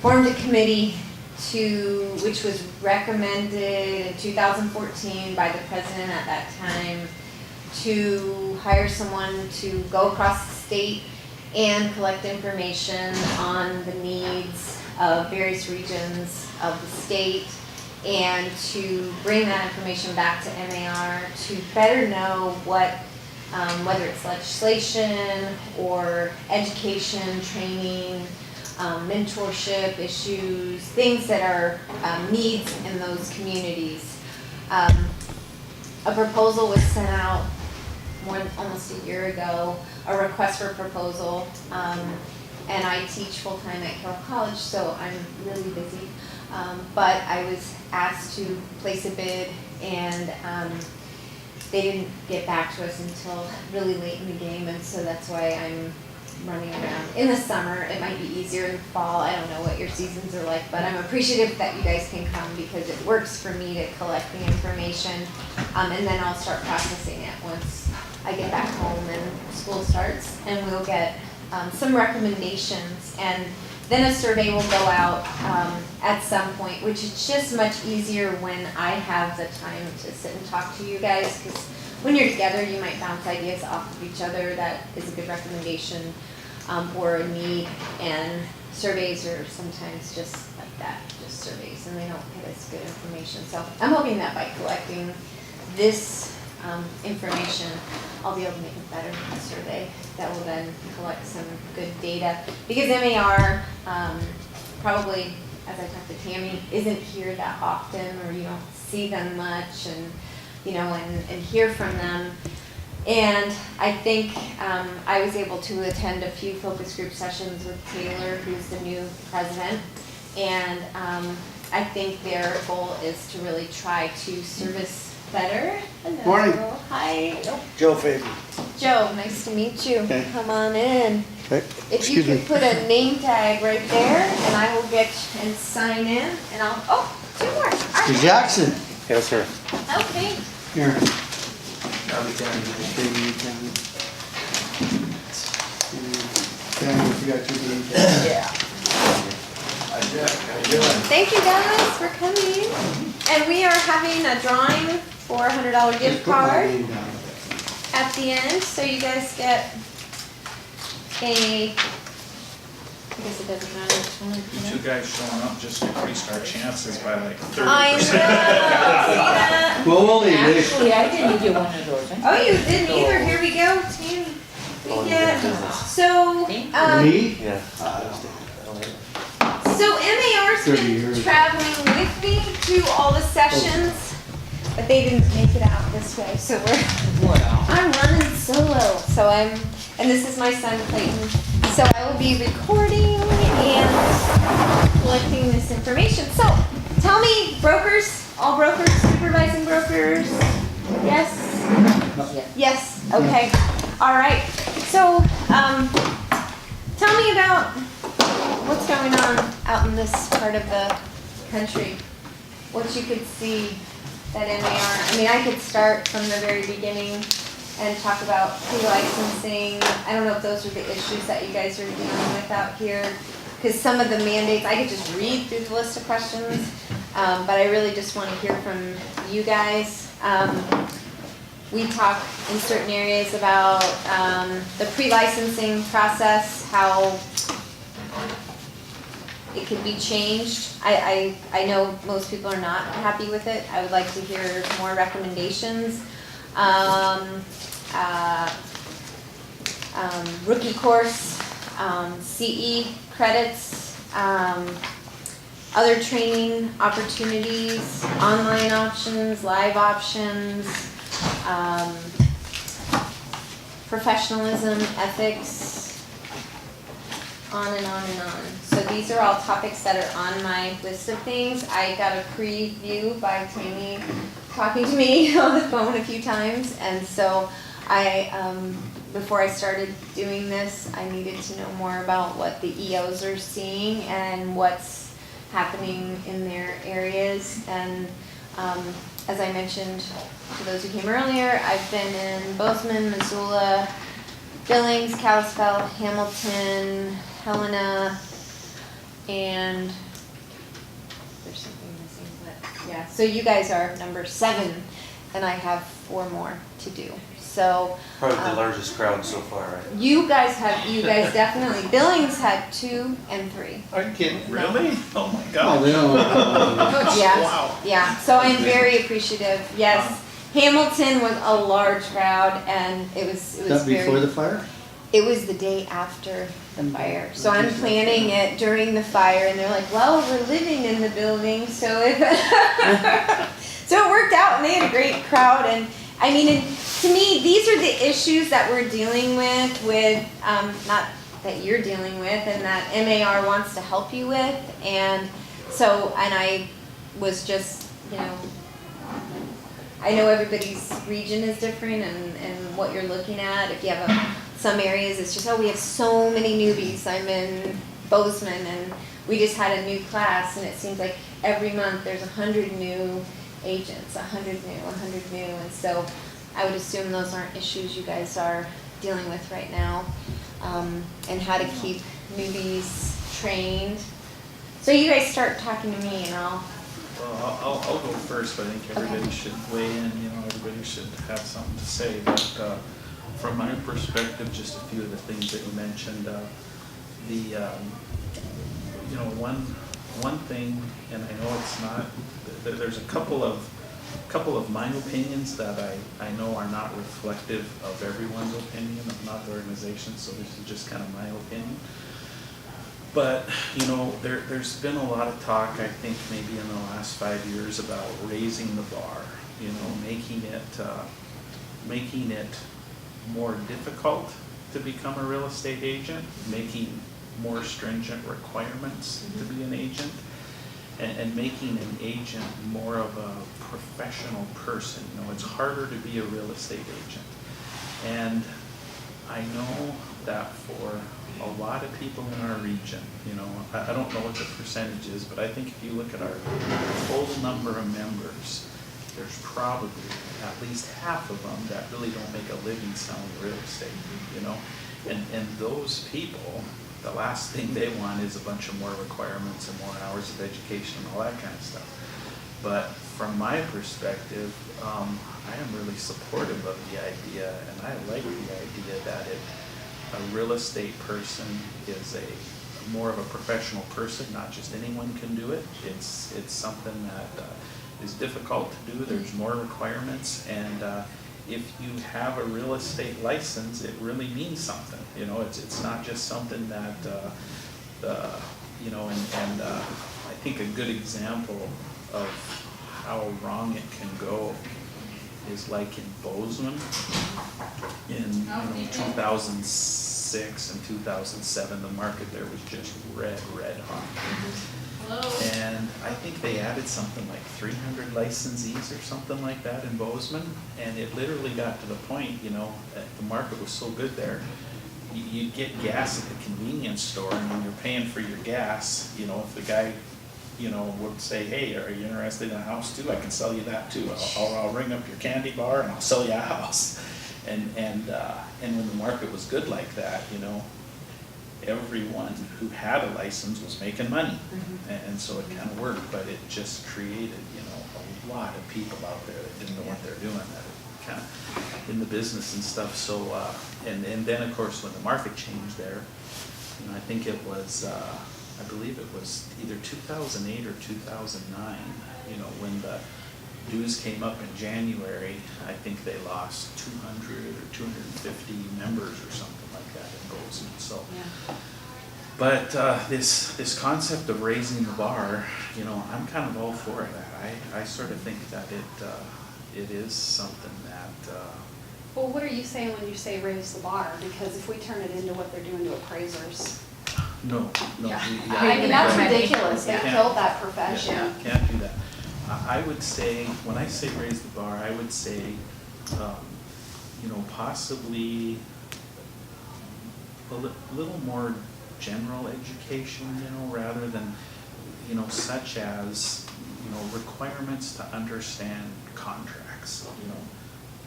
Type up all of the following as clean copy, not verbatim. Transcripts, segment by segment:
formed a committee which was recommended in 2014 by the president at that time, to hire someone to go across the state and collect information on the needs of various regions of the state, and to bring that information back to MAR to better know what, whether it's legislation or education, training, mentorship issues, things that are needs in those communities. A proposal was sent out almost a year ago, a request for proposal, and I teach full-time at Carroll College, so I'm really busy. But I was asked to place a bid, and they didn't get back to us until really late in the game, and so that's why I'm running around. In the summer, it might be easier. In the fall, I don't know what your seasons are like, but I'm appreciative that you guys can come because it works for me to collect the information, and then I'll start processing it once I get back home and school starts, and we'll get some recommendations, and then a survey will go out at some point, which is just much easier when I have the time to sit and talk to you guys, because when you're together, you might bounce ideas off of each other. That is a good recommendation or a need, and surveys are sometimes just like that, just surveys, and they don't get us good information. So I'm hoping that by collecting this information, I'll be able to make a better survey that will then collect some good data. Because MAR, probably, as I talked to Tammy, isn't here that often, or you don't see them much, and and hear from them. And I think I was able to attend a few focus group sessions with Taylor, who's the new president, and I think their goal is to really try to service better. Hello. Morning. Hi. Joe Fabian. Joe, nice to meet you. Okay. Come on in. Okay. If you could put a name tag right there, and I will get and sign in, and I'll, two more. All Mr. right. Jackson. Yes, sir. Okay. Here. Tammy, you got your name tag. Yeah. Thank you guys for coming. And we are having a drawing for a $100 gift Just put my card name down. at the end, so you guys get I guess it doesn't matter which one. You two guys showing up just increased our chances by like 30%. I know. See that? Well, we'll leave it. Actually, I didn't get one of those. Oh, you didn't either. Here we go, Tammy. We get so Me? Yeah. So MAR's 30 been years. traveling with me to all the sessions, but they didn't make it out this way, so I'm running solo. So and this is my son Clayton. So I will be recording and collecting this information. So tell me, brokers, all brokers, supervising brokers, yes? Yes, okay, all right. So tell me about what's going on out in this part of the country, what you could see that MAR, I mean, I could start from the very beginning and talk about pre-licensing. I don't know if those are the issues that you guys are dealing with out here, because some of the mandates, I could just read through the list of questions, but I really just want to hear from you guys. We talk in certain areas about the pre-licensing process, how it could be changed. I know most people are not happy with it. I would like to hear more recommendations. Rookie course, CE credits, other training opportunities, online options, live options, professionalism, ethics, on and on and on. So these are all topics that are on my list of things. I got a preview by Tammy talking to me on the phone a few times, and so before I started doing this, I needed to know more about what the EOs are seeing and what's happening in their areas. And as I mentioned to those who came earlier, I've been in Bozeman, Missoula, Billings, Kalispell, Hamilton, Helena, and there's something missing, but yeah, so you guys are number 7, and I have 4 more to do. So Probably the largest crowd so far, right? you guys definitely, Billings had 2 and 3. Are you kidding? Really? Oh my Oh, God. they don't. Yeah, Wow. yeah, so I'm very appreciative, yes. Hamilton was a large crowd, and it was Is that before the very, fire? it was the day after the fire. So I'm planning it during the fire, and they're like, well, we're living in the building, so if, so it worked out, and they had a great crowd, and I mean, and to me, these are the issues that we're dealing with, not that you're dealing with, and that MAR wants to help you with, and so, and I was just, I know everybody's region is different and what you're looking at. If you have some areas, it's just, we have so many newbies. I'm in Bozeman, and we just had a new class, and it seems like every month there's 100 new agents, 100 new, and so I would assume those aren't issues you guys are dealing with right now, and how to keep newbies trained. So you guys start talking to me, and I'll. Well, I'll go first, but I think everybody should weigh in, everybody should have something to say. But from my perspective, just a few of the things that you mentioned, one thing, and I know it's not, there's a couple of my opinions that I know are not reflective of everyone's opinion, of not the organization, so this is just kind of my opinion. But, there's been a lot of talk, I think, maybe in the last 5 years about raising the bar, making it more difficult to become a real estate agent, making more stringent requirements to be an agent, and making an agent more of a professional person. It's harder to be a real estate agent. And I know that for a lot of people in our region, I don't know what the percentage is, but I think if you look at our total number of members, there's probably at least half of them that really don't make a living selling real estate, and those people, the last thing they want is a bunch of more requirements and more hours of education and all that kind of stuff. But from my perspective, I am really supportive of the idea, and I like the idea that a real estate person is a more of a professional person. Not just anyone can do it. It's something that is difficult to do. There's more requirements, and if you have a real estate license, it really means something. It's not just something that I think a good example of how wrong it can go is like in Bozeman in 2006 and 2007, the market there was just red hot. And I think they added something like 300 licensees or something like that in Bozeman, and it literally got to the point, that the market was so good there, you'd get gas at the convenience store, and when you're paying for your gas, if the guy would say, hey, are you interested in a house too? I can sell you that too. I'll ring up your candy bar and I'll sell you a house. And when the market was good like that, everyone who had a license was making money. And so it kind of worked, but it just created, a lot of people out there that didn't know what they're doing, that are kind of in the business and stuff. So, and then of course, when the market changed there, I think it was, I believe it was either 2008 or 2009, when the dues came up in January, I think they lost 200 or 250 members or something like that in Bozeman. So, yeah. But this concept of raising the bar, I'm kind of all for that. I sort of think that it is something that. Well, what are you saying when you say raise the bar? Because if we turn it into what they're doing to appraisers. No. Yeah. I mean, that's ridiculous. They Can't. killed that profession. Yeah, can't do that. I would say, when I say raise the bar, I would say, possibly a little more general education, rather than, such as, requirements to understand contracts,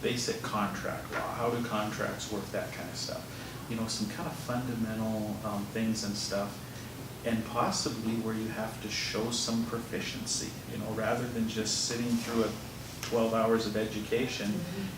basic contract law, how do contracts work, that kind of stuff. Some kind of fundamental things and stuff. and possibly where you have to show some proficiency, you know, rather than just sitting through 12 hours of education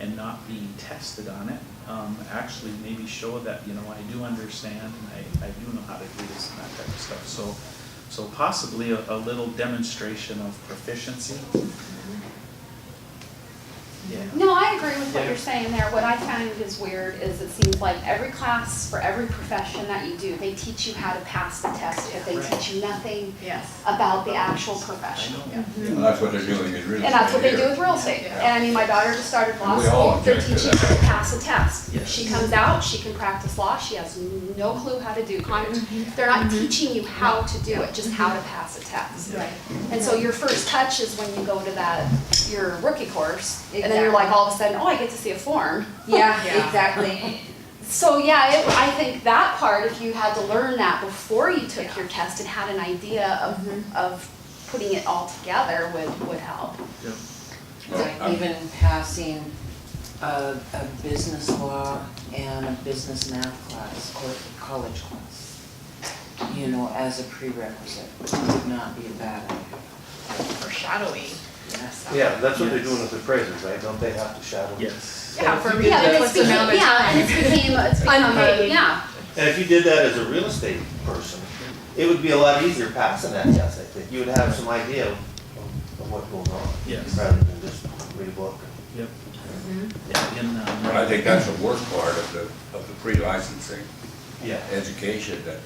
and not being tested on it. Actually maybe show that, you know, I do understand and I do know how to do this and that type of stuff. So possibly a little demonstration of proficiency. Yeah. No, I agree with what Yeah. you're saying there. What I find is weird is it seems like every class for every profession that you do, they teach you how to pass the test, but they Right. teach you nothing Yes. about the actual I profession. know. Well, that's what they're doing in real estate. And that's what they do here. with real estate. And I mean, my daughter just started law And we all school, they're object to teaching her that. to pass a test. Yes. She comes out, she can practice law, she has no clue how to do they're not teaching you how to do it, just how to pass a test. Right. And so your first touch is when you go to your rookie course, and then you're like, all of a sudden, oh, I get to see a form. Yeah, exactly. So yeah, I think that part, if you had to learn that before you took your test and had an idea of putting it all together would help. Yeah. Well, Even passing a business law and a business math class or a college class, you know, as a prerequisite would not be a bad idea. For shadowing. Yes. Yeah, that's what they're doing with appraisers, right? Don't they have to shadow? Yes. Yeah, for Yeah, and ridiculous amount of time. it's become Unpaid. yeah. And if you did that as a real estate person, it would be a lot easier passing that test, I think. You would have some idea of what goes on. Yes. Rather than just read a book. Yep. Yeah, in, But I think that's the worst part of the pre-licensing Yeah. education that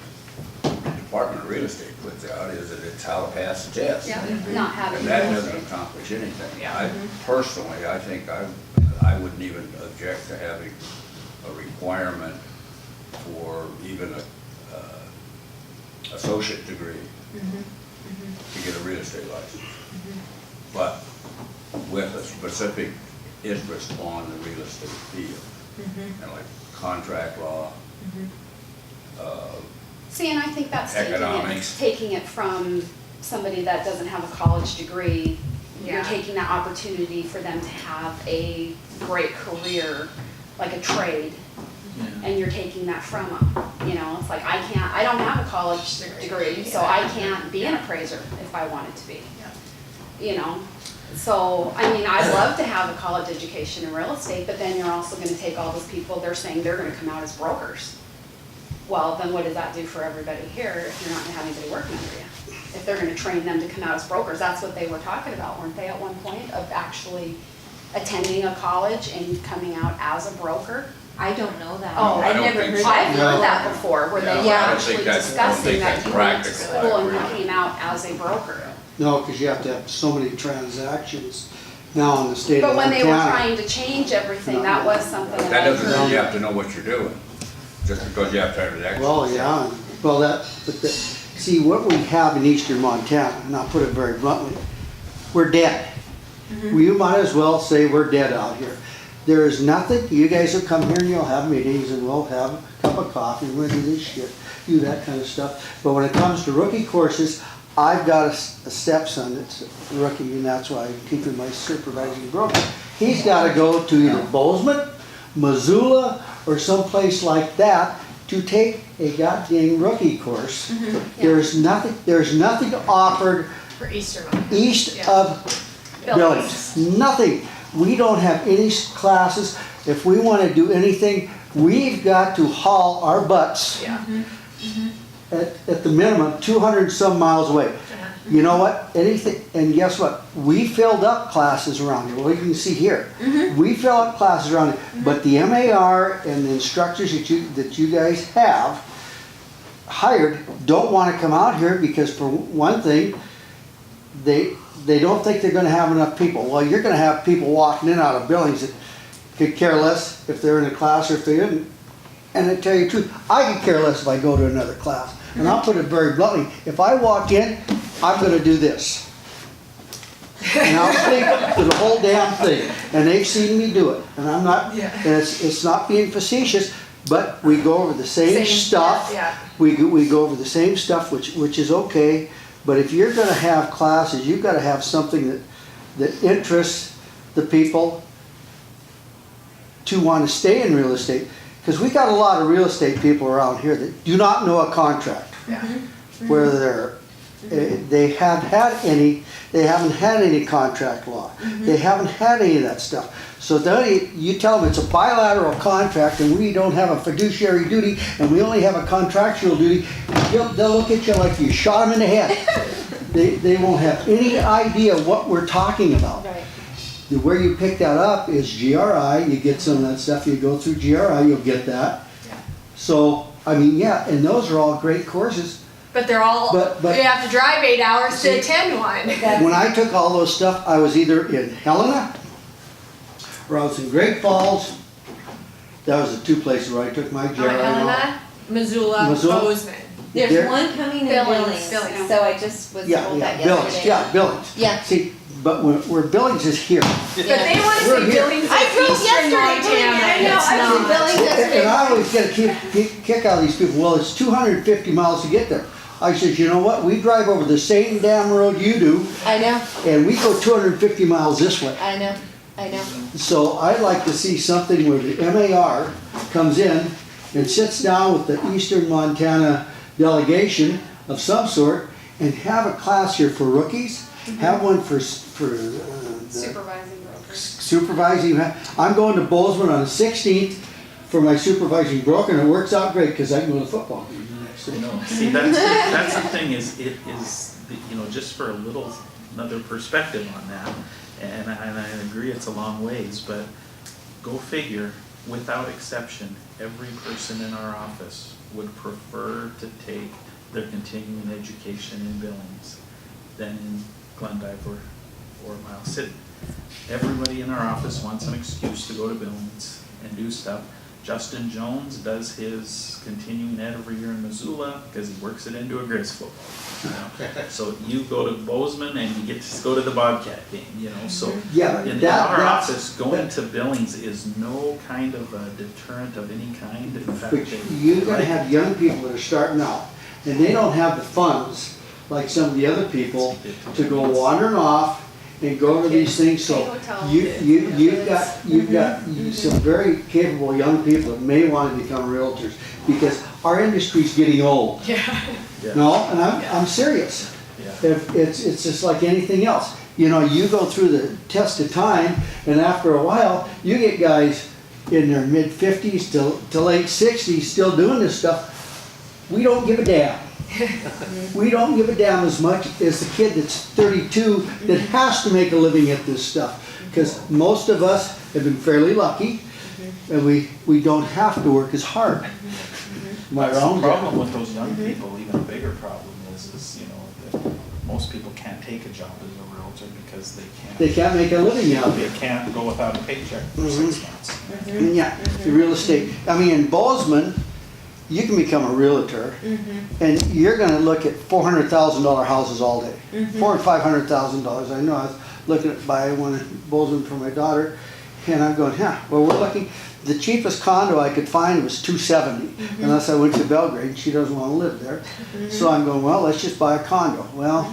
the Department of Real Estate puts out, is that it's how to pass the test. Not having. And that doesn't accomplish anything. Yeah. I personally, I think I wouldn't even object to having a requirement for even a associate degree to get a real estate license. But with a specific interest on the real estate field, and like contract law, See, and I think that's Economics. taking it from somebody that doesn't have a college degree. You're Yeah. taking that opportunity for them to have a great career, like a trade, yeah. and you're taking that from them. You know, it's like, I don't have a college degree, so I can't be an appraiser if I wanted to be. You know, so, I mean, I'd love to have a college education in real estate, but then you're also gonna take all those people, they're saying they're gonna come out as brokers. Well, then what does that do for everybody here if you're not gonna have anybody working under you? If they're gonna train them to come out as brokers, that's what they were talking about, weren't they, at one point, of actually attending a college and coming out as a broker? I don't know that. Oh, I I've don't never think heard so. I've that. heard No. that before, where they were Yeah, I don't actually think that's- I don't discussing think that that's you went to practical, I school and you agree. came out as a broker. No, because you have to have so many transactions now in the state of But when they were Montana. trying to change everything, that was something That that I doesn't mean heard. you have to know what you're doing, just because you have to have an extra. Well, yeah, well, see, what we have in eastern Montana, and I'll put it very bluntly, we're dead. We might as well say we're dead out here. There is nothing, you guys will come here and you'll have meetings and we'll have a cup of coffee, we'll do this shit, do that kind of stuff. But when it comes to rookie courses, I've got a stepson that's a rookie, and that's why I keep him my supervising broker. He's gotta go to either Bozeman, Missoula, or someplace like that to take a goddamn rookie course. There's nothing offered For Easter month. east Yeah. of Billings. Nothing. We don't have any classes. If we want to do anything, we've got to haul our butts Yeah. at the minimum 200 some miles away. You know what? Anything, and guess what? We filled up classes around here. Well, you can see here. We fill up classes around here, but the MAR and the instructors that you guys have hired don't want to come out here because, for one thing, they don't think they're going to have enough people. Well, you're going to have people walking in out of Billings that could care less if they're in a class or if they didn't. And I tell you the truth, I could care less if I go to another class. And I'll put it very bluntly, if I walk in, I'm going to do this. And I'll stick to the whole damn thing. And they've seen me do it. And I'm not, and it's not being facetious, but we go over the same stuff. Yeah. We go over the same stuff, which is okay. But if you're going to have classes, you've got to have something that interests the people to want to stay in real estate. Because we got a lot of real estate people around here that do not know a contract. Yeah. where they haven't had any contract law. They haven't had any of that stuff. So then you tell them it's a bilateral contract and we don't have a fiduciary duty and we only have a contractual duty, they'll look at you like you shot them in the head. They won't have any idea what we're talking about. Right. Where you pick that up is GRI, you get some of that stuff, you go through GRI, you'll get that. Yeah. So, I mean, yeah, and those are all great courses. But they're all, But- you have to drive 8 hours See, to attend one. When I took all those stuff, I was either in Helena or I was in Great Falls. That was the two places where I took my GRI. Helena, Missoula, Missoula. Bozeman. There's There- one coming in Billings, Billings, Billings. so I just was Yeah, told that yeah, Billings, yesterday. yeah, Billings. Yeah. See, but where Billings is here. But they want to We're say here. Billings I is drove Eastern yesterday, Montana. I know, It's I was in not. Billings yesterday. And I always get a kick out of these people, well, it's 250 miles to get there. I said, you know what, we drive over the same damn road you do, I know, and we go 250 miles this way. I know, I know. So I'd like to see something where the MAR comes in and sits down with the Eastern Montana delegation of some sort and have a class here for rookies, have one for the Supervising brokers. supervising. I'm going to Bozeman on the 16th for my supervising broker, and it works out great because I can go to the football game the next day. No, see, that's the thing is, it is, you know, just for a little, another perspective on that, and I agree it's a long ways, but go figure, without exception, every person in our office would prefer to take their continuing education in Billings than in Glendive or Miles City. Everybody in our office wants an excuse to go to Billings and do stuff. Justin Jones does his continuing ed every year in Missoula because he works it into a Grizz football. You know? So you go to Bozeman and you get to go to the Bobcat game, you know, so Yeah, in our office, going to Billings is no kind of a deterrent of any kind. In fact, But you're gonna have young people that are starting out, and they don't have the funds like some of the other people to go wandering off and go to these things, so you've got some very capable young people that may want to become realtors, because our industry's getting old. Yeah. Yeah. No, and I'm serious. Yeah. If it's just like anything else. You know, you go through the test of time, and after a while, you get guys in their mid-50s to late 60s still doing this stuff. We don't give a damn. We don't give a damn as much as the kid that's 32 that has to make a living at this stuff. Because most of us have been fairly lucky, and we don't have to work as hard. Am I That's wrong? the problem with those young people, even a bigger problem is, you know, that most people can't take a job as a realtor because They can't make a living out of they it. can't go without a paycheck for 6 months. And yeah, the real estate. I mean, in Bozeman, you can become a realtor, and you're gonna look at $400,000 houses all day. $400,000 and $500,000. I know, I was looking at buying one in Bozeman for my daughter, and I'm going, yeah, well, we're looking, the cheapest condo I could find was $270, unless I went to Belgrade, and she doesn't wanna live there. So I'm going, well, let's just buy a condo. Well,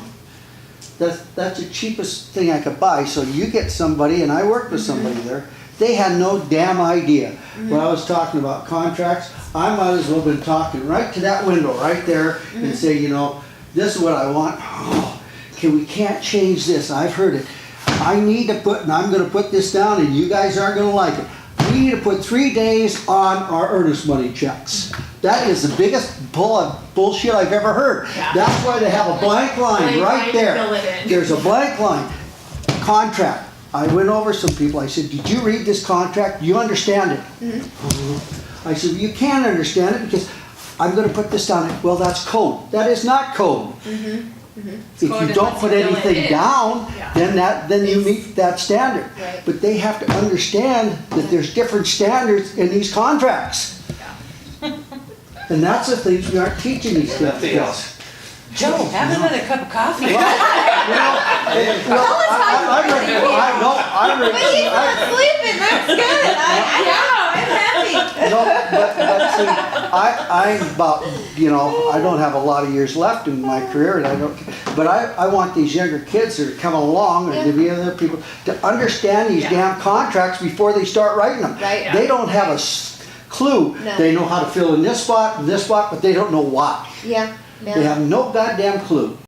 that's the cheapest thing I could buy, so you get somebody, and I worked with somebody there, they had no damn idea. When I was talking about contracts, I might as well have been talking right to that window right there and say, you know, this is what I want. Oh, okay, we can't change this. I've heard it. I need to put, and I'm gonna put this down, and you guys aren't gonna like it. We need to put 3 days on our earnest money checks. That is the biggest bullshit I've ever heard. Yeah. That's why they have a blank line Blank right line to there. fill it in. There's a blank line. Contract. I went over some people, I said, did you read this contract? Do you understand it? I said, you can't understand it because I'm gonna put this down. Well, that's code. That is not code. If code you don't unless put you fill it anything in. down, Yeah. then you meet that standard. Right. But they have to understand that there's different standards in these contracts. And that's the things we aren't teaching these kids. Nothing else. Joe, have another cup of coffee. I'm But he's not sleeping, that's good, I'm happy. No, but see, I'm about, you know, I don't have a lot of years left in my career, and I don't, but I want these younger kids that are coming along, and the other people, to understand these damn contracts before they start writing them. Right. They don't have a clue. No. They know how to fill in this spot, but they don't know why. Yeah, They have no goddamn clue.